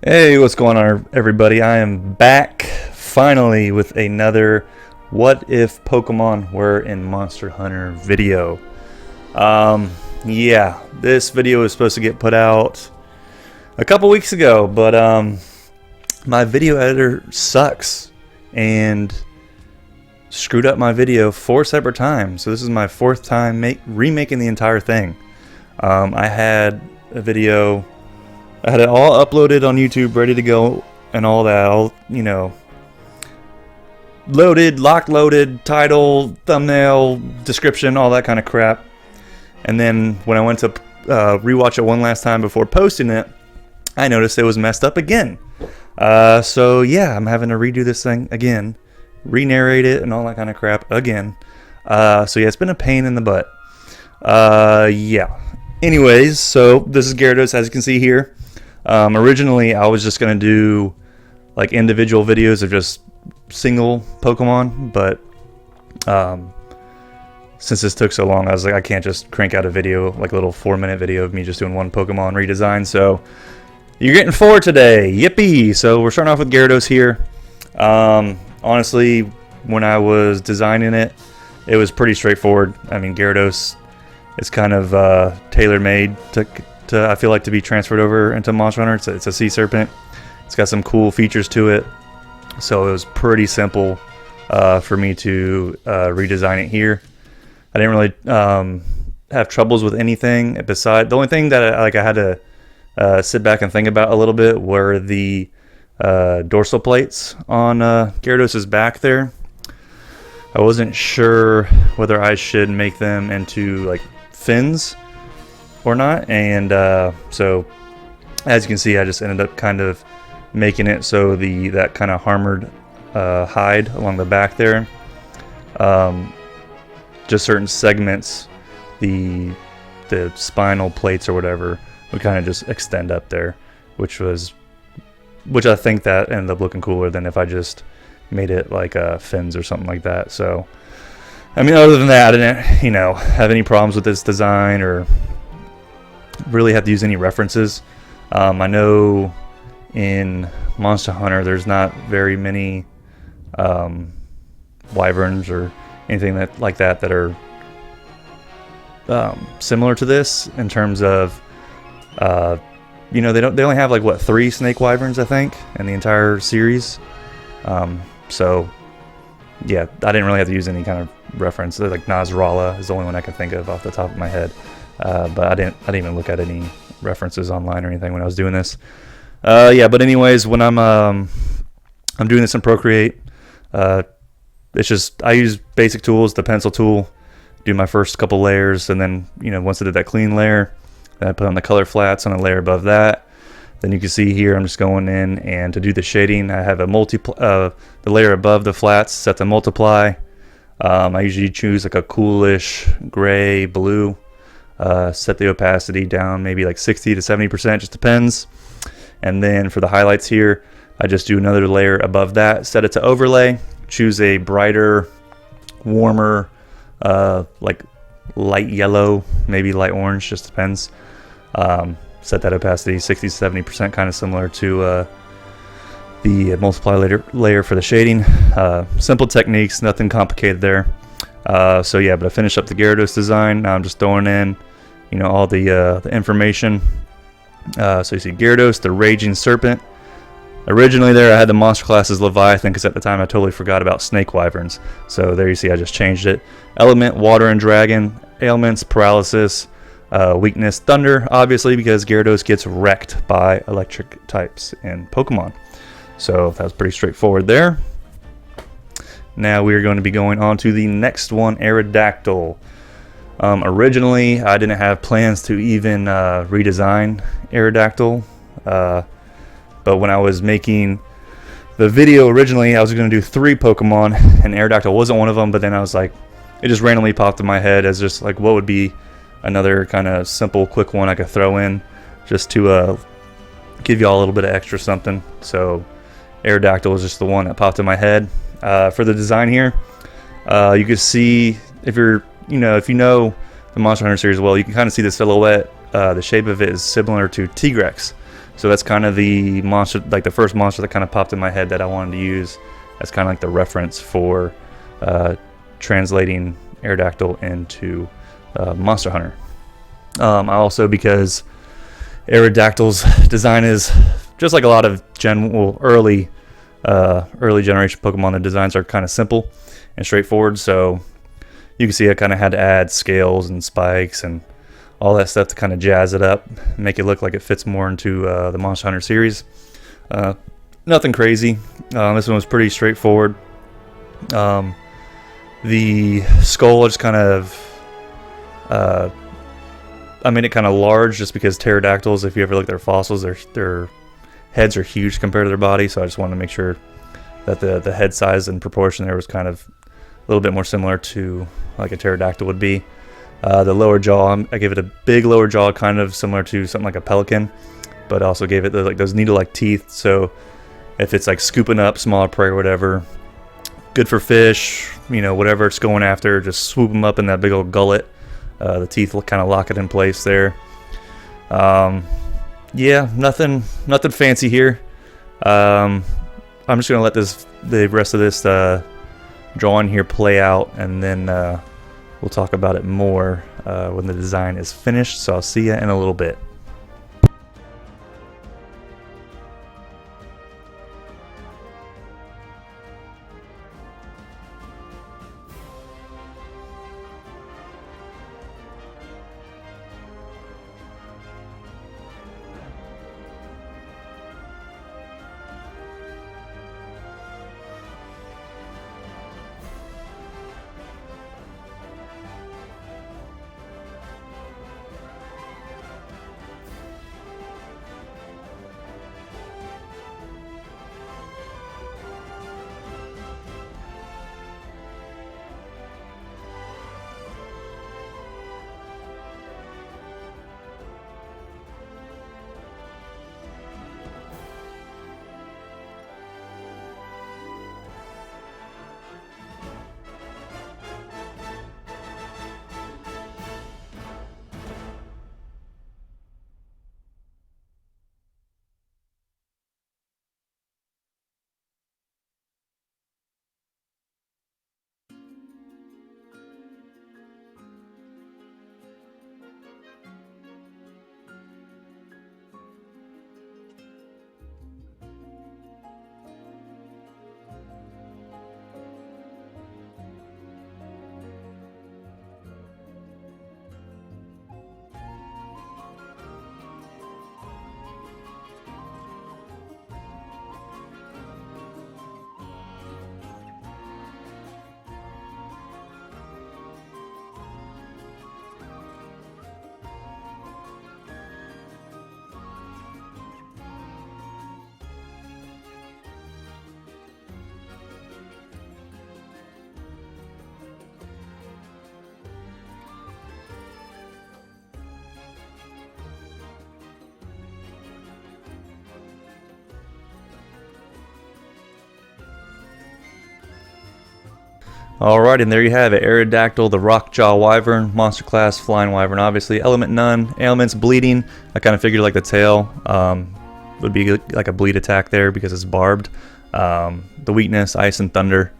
Hey, what's going on, everybody? I am back finally with another What If Pokemon Were in Monster Hunter video. Yeah, this video was supposed to get put out a couple weeks ago, but my video editor sucks and screwed up my video 4 separate times. So this is my 4th time remaking the entire thing. I had a video. I had it all uploaded on YouTube, ready to go, and all that. All, loaded, locked-loaded, title, thumbnail, description, all that kind of crap. And then when I went to rewatch it one last time before posting it, I noticed it was messed up again. So yeah, I'm having to redo this thing again, re-narrate it, and all that kind of crap again. So yeah, it's been a pain in the butt. Yeah. Anyways, so this is Gyarados, as you can see here. Originally, I was just going to do like individual videos of just single Pokemon, but since this took so long, I was like, I can't just crank out a video, like a little 4-minute video of me just doing one Pokemon redesign. So you're getting 4 today. Yippee! So we're starting off with Gyarados here. Honestly, when I was designing it, it was pretty straightforward. I mean, Gyarados is kind of tailor-made to I feel like to be transferred over into Monster Hunter. It's a sea serpent. It's got some cool features to it, so it was pretty simple for me to redesign it here. I didn't really have troubles with anything beside the only thing that I had to sit back and think about a little bit were the dorsal plates on Gyarados' back there. I wasn't sure whether I should make them into like fins or not, and so as you can see, I just ended up kind of making it so that kind of armored hide along the back there, just certain segments, the spinal plates or whatever would kind of just extend up there, which I think that ended up looking cooler than if I just made it like fins or something like that. So I mean, other than that, I didn't have any problems with this design or really have to use any references. I know in Monster Hunter there's not very many wyverns or anything like that are similar to this in terms of they only have like 3 snake wyverns, I think, in the entire series. So yeah, I didn't really have to use any kind of reference. Like Nasrallah is the only one I can think of off the top of my head. But I didn't even look at any references online or anything when I was doing this. Yeah, but anyways, when I'm doing this in Procreate, it's just I use basic tools, the pencil tool, do my first couple layers, and then once I did that clean layer, then I put on the color flats on a layer above that. Then you can see here I'm just going in, and to do the shading, I have the layer above the flats set to multiply. I usually choose like a coolish gray blue. Set the opacity down maybe like 60 to 70%, just depends. And then for the highlights here, I just do another layer above that, set it to overlay, choose a brighter, warmer, like light yellow, maybe light orange, just depends. Set that opacity 60 to 70%, kind of similar to the multiply layer for the shading. Simple techniques, nothing complicated there. So yeah, but I finished up the Gyarados design. Now I'm just throwing in, all the information. So you see Gyarados, the Raging Serpent. Originally there I had the monster class as Leviathan, because at the time I totally forgot about Snake Wyverns. So there you see I just changed it. Element, Water and Dragon. Ailments, Paralysis. Weakness, Thunder, obviously, because Gyarados gets wrecked by electric types in Pokemon. So that was pretty straightforward there. Now we are going to be going on to the next one, Aerodactyl. Originally, I didn't have plans to even redesign Aerodactyl, but when I was making the video originally, I was going to do 3 Pokemon, and Aerodactyl wasn't one of them, but then I was like, it just randomly popped in my head as just like, what would be another kind of simple, quick one I could throw in just to give y'all a little bit of extra something. So Aerodactyl was just the one that popped in my head. For the design here, you can see if you know the Monster Hunter series well, you can kind of see the silhouette. The shape of it is similar to Tigrex. So that's kind of the monster, like the first monster that kind of popped in my head that I wanted to use as kind of like the reference for translating Aerodactyl into Monster Hunter. I also, because Aerodactyl's design is just like a lot of early generation Pokemon, the designs are kind of simple and straightforward. So you can see I kind of had to add scales and spikes and all that stuff to kind of jazz it up, make it look like it fits more into the Monster Hunter series. Nothing crazy. This one was pretty straightforward. The skull just kind of, I made it kind of large just because pterodactyls, if you ever look at their fossils, their heads are huge compared to their body. So I just wanted to make sure that the head size and proportion there was kind of a little bit more similar to like a pterodactyl would be. The lower jaw, I gave it a big lower jaw, kind of similar to something like a pelican, but also gave it like those needle-like teeth. So if it's like scooping up smaller prey or whatever, good for fish, whatever it's going after, just swoop them up in that big old gullet. The teeth will kind of lock it in place there. Yeah, nothing fancy here. I'm just gonna let the rest of this drawing here play out, and then we'll talk about it more when the design is finished. So I'll see you in a little bit. Alright, and there you have it. Aerodactyl, the Rockjaw Wyvern, Monster Class, Flying Wyvern, obviously. Element none, ailments, bleeding. I kind of figured like the tail would be like a bleed attack there because it's barbed. The weakness, ice and thunder.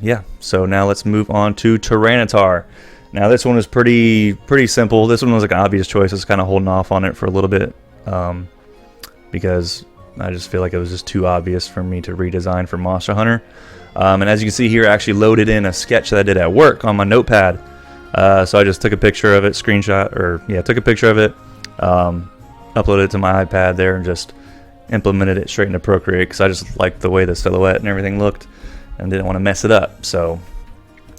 Yeah, so now let's move on to Tyranitar. Now this one was pretty simple. This one was like an obvious choice. I was kind of holding off on it for a little bit because I just feel like it was just too obvious for me to redesign for Monster Hunter. And as you can see here, I actually loaded in a sketch that I did at work on my notepad. So I just took a picture of it, took a picture of it, uploaded it to my iPad there, and just implemented it straight into Procreate because I just liked the way the silhouette and everything looked and didn't want to mess it up. So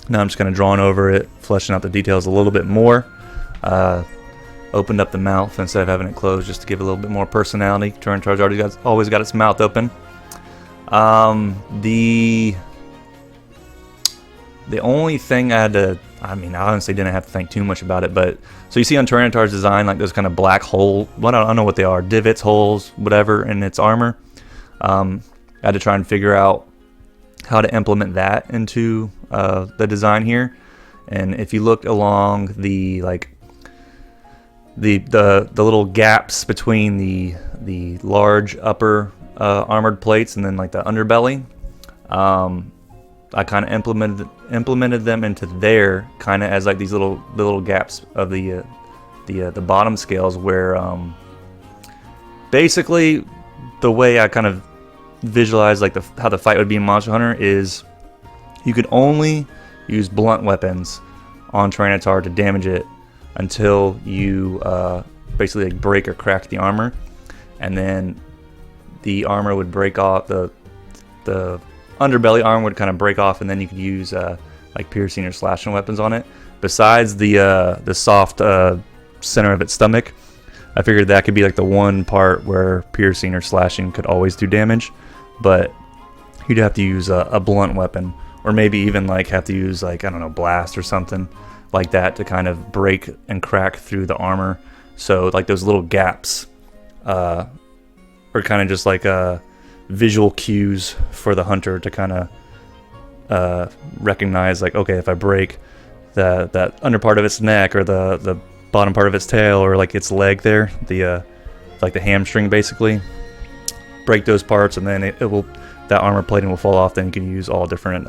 now I'm just kind of drawing over it, fleshing out the details a little bit more. Opened up the mouth instead of having it closed just to give it a little bit more personality. Tyranitar's always got its mouth open. The only thing I had to, I honestly didn't have to think too much about it, but so you see on Tyranitar's design like those kind of black hole, I don't know what they are, divots, holes, whatever in its armor. I had to try and figure out how to implement that into the design here. And if you look along the the little gaps between the large upper armored plates and then like the underbelly. I kind of implemented them into there, kind of as like these little gaps of the bottom scales, where basically the way I kind of visualize like how the fight would be in Monster Hunter is you could only use blunt weapons on Tyranitar to damage it until you basically like break or crack the armor, and then the armor would break off, the underbelly armor would kind of break off, and then you could use like piercing or slashing weapons on it. Besides the soft center of its stomach, I figured that could be like the one part where piercing or slashing could always do damage, but you'd have to use a blunt weapon, or maybe even like have to use like, I don't know, blast or something like that to kind of break and crack through the armor. So like those little gaps are kind of just like visual cues for the hunter to kind of recognize, like, okay, if I break that under part of its neck, or the bottom part of its tail, or like its leg there, like the hamstring basically, break those parts, and then that armor plating will fall off. Then you can use all different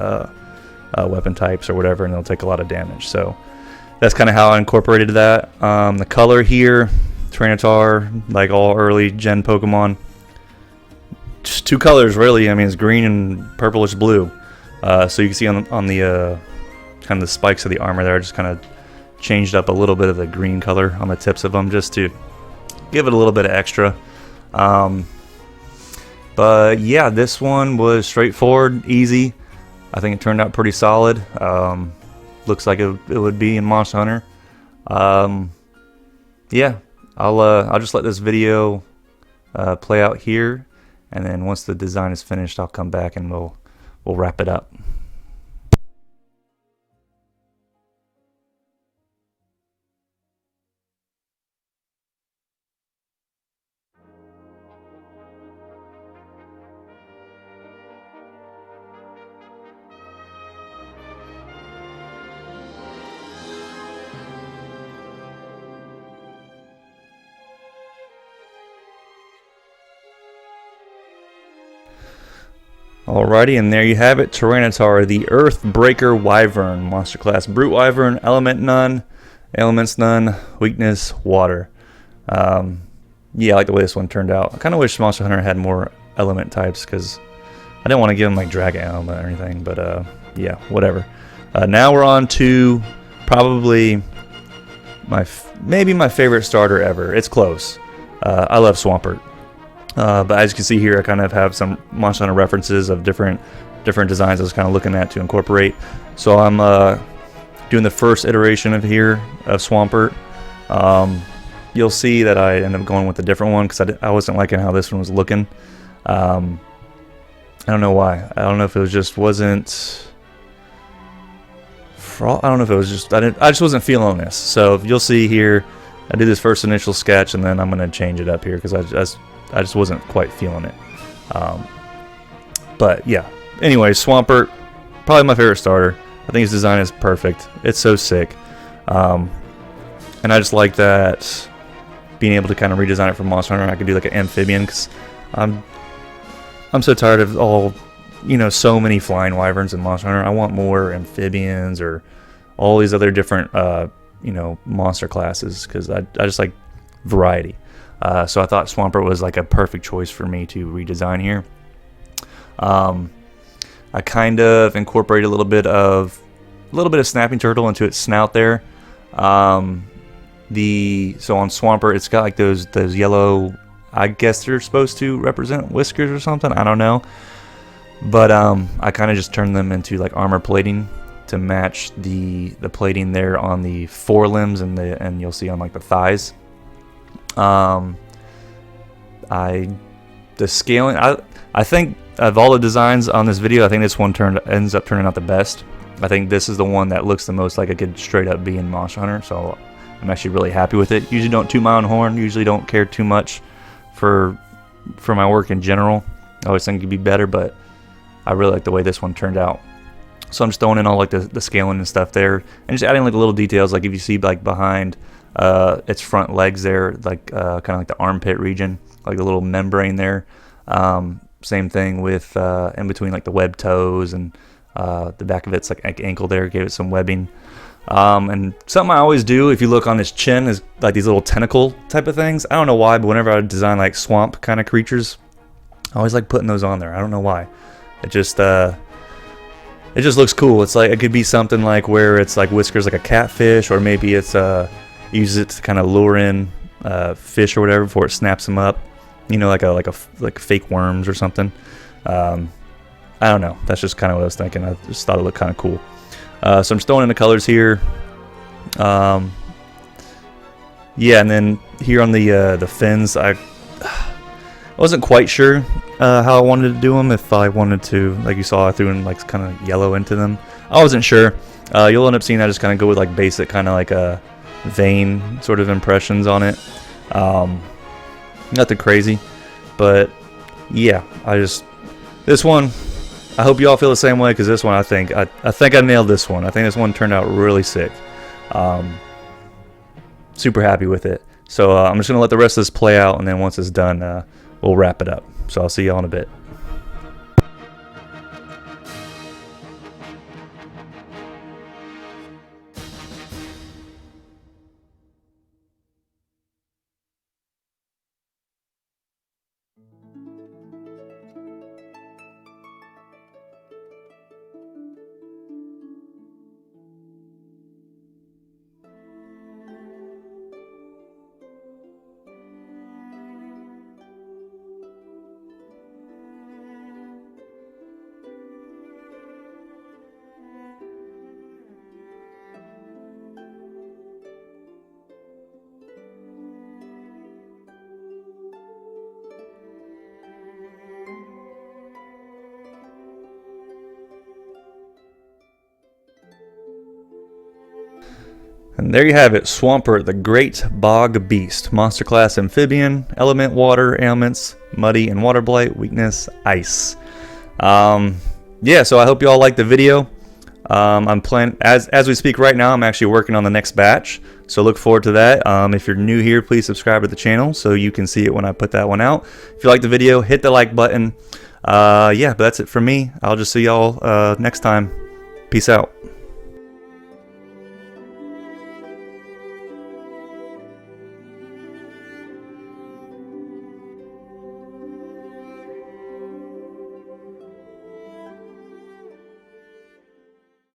weapon types or whatever, and it'll take a lot of damage. So that's kind of how I incorporated that. The color here, Tyranitar, like all early gen Pokemon, just two colors really. I mean, it's green and purplish blue. So you can see on the kind of the spikes of the armor there, I just kind of changed up a little bit of the green color on the tips of them just to give it a little bit of extra. But yeah, this one was straightforward, easy. I think it turned out pretty solid. Looks like it would be in Monster Hunter. Yeah, I'll just let this video play out here, and then once the design is finished, I'll come back and we'll wrap it up. Alrighty, and there you have it, Tyranitar, the Earthbreaker Wyvern, Monster Class Brute Wyvern, Element none, Elements none, Weakness water. Yeah, I like the way this one turned out. I kind of wish Monster Hunter had more element types, because I didn't want to give him like Dragon Element or anything, but yeah, whatever. Now we're on to probably maybe my favorite starter ever. It's close. I love Swampert. But as you can see here, I kind of have some Monster Hunter references of different designs I was kind of looking at to incorporate. So I'm doing the first iteration of Swampert. You'll see that I end up going with a different one because I wasn't liking how this one was looking. I don't know why. I don't know if it was just wasn't. I don't know if it was just I just wasn't feeling this. So you'll see here, I did this first initial sketch, and then I'm gonna change it up here because I just wasn't quite feeling it. But yeah, anyway, Swampert, probably my favorite starter. I think his design is perfect. It's so sick. And I just like that being able to kind of redesign it for Monster Hunter. I could do like an amphibian, because I'm so tired of so many flying wyverns in Monster Hunter. I want more amphibians or all these other different monster classes, because I just like variety. So I thought Swampert was like a perfect choice for me to redesign here. I kind of incorporated a little bit of Snapping Turtle into its snout there. So on Swampert, it's got like those yellow, I guess they're supposed to represent whiskers or something. I don't know. But I kind of just turned them into like armor plating to match the plating there on the forelimbs and you'll see on like the thighs. The scaling, I think of all the designs on this video, I think this one ends up turning out the best. I think this is the one that looks the most like it could straight up be in Monster Hunter, so I'm actually really happy with it. Usually don't toot my own horn, usually don't care too much for my work in general. I always think it could be better, but I really like the way this one turned out. So I'm just throwing in all like the scaling and stuff there, and just adding like the little details, like if you see like behind its front legs there, like kind of like the armpit region, like the little membrane there. Same thing with in between like the web toes and the back of its like ankle there, gave it some webbing. And something I always do, if you look on his chin, is like these little tentacle type of things. I don't know why, but whenever I design like swamp kind of creatures, I always like putting those on there. I don't know why. It just looks cool. It's like it could be something like where it's like whiskers like a catfish, or maybe it's uses it to kind of lure in fish or whatever before it snaps them up. You know, like fake worms or something. I don't know. That's just kind of what I was thinking. I just thought it looked kind of cool. So I'm just throwing in the colors here. Yeah, and then here on the fins, I wasn't quite sure how I wanted to do them. If I wanted to, like you saw, I threw in like kind of yellow into them. I wasn't sure. You'll end up seeing I just kind of go with like basic kind of like a vein sort of impressions on it. Nothing crazy, but yeah, this one, I hope you all feel the same way, because this one I think I nailed this one. I think this one turned out really sick. Super happy with it. So I'm just gonna let the rest of this play out, and then once it's done, we'll wrap it up. So I'll see y'all in a bit. And there you have it, Swampert, the Great Bog Beast. Monster class amphibian, element water, ailments, muddy and water blight, weakness, ice. Yeah, so I hope you all liked the video. I'm planning, as we speak right now, I'm actually working on the next batch. So look forward to that. If you're new here, please subscribe to the channel so you can see it when I put that one out. If you like the video, hit the like button. Yeah, but that's it for me. I'll just see y'all next time. Peace out.